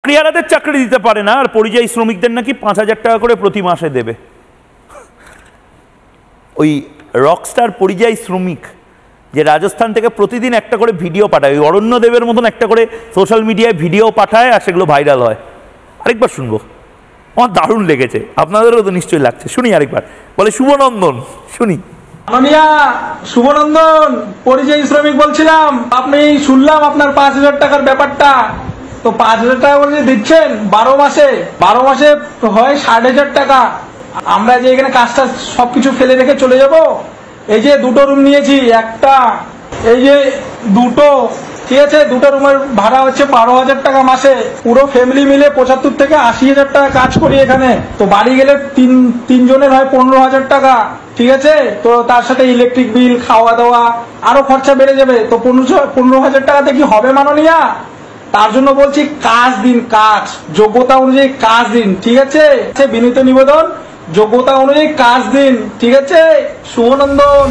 চাকরিহারাদের চাকরি দিতে পারে না, আর পরিযায়ী শ্রমিকদের নাকি 5,000 টাকা করে প্রতি মাসে দেবে। ওই রকস্টার পরিযায়ী শ্রমিক যে রাজস্থান থেকে প্রতিদিন একটা করে ভিডিও পাঠায়, ওই অরণ্য দেবের মতন একটা করে সোশ্যাল মিডিয়ায় ভিডিও পাঠায়, আর সেগুলো ভাইরাল হয়। আরেকবার শুনবো, আমার দারুণ লেগেছে, আপনাদেরও তো নিশ্চয়ই লাগছে। শুনি আরেকবার। বলে শুভনন্দন, শুনি। মাননীয়া শুভনন্দন, পরিযায়ী শ্রমিক বলছিলাম। আপনি শুনলাম আপনার 5,000 টাকার ব্যাপারটা, তো 5,000 টাকা করে দিচ্ছেন 12 মাসে, 12 মাসে হয় 6,500 টাকা। আমরা যে এখানে কাজটা সবকিছু ফেলে রেখে চলে যাব, এই যে 2টো রুম নিয়েছি, একটা এই যে 2টো, ঠিক আছে, 2টো রুমের ভাড়া হচ্ছে 12,000 টাকা মাসে। পুরো ফ্যামিলি মিলে 75 থেকে 80,000 টাকা কাজ করি এখানে। তো বাড়ি গেলে তিনজনের হয় 15,000 টাকা, ঠিক আছে। তো তার সাথে ইলেকট্রিক বিল, খাওয়া দাওয়া, আরো খরচা বেড়ে যাবে। তো 15,000 টাকাতে কি হবে মাননীয়া? তার জন্য বলছি কাজ দিন, কাজ যোগ্যতা অনুযায়ী কাজ দিন, ঠিক আছে। বিনীত নিবেদন, যোগ্যতা অনুযায়ী কাজ দিন, ঠিক আছে। শুভনন্দন।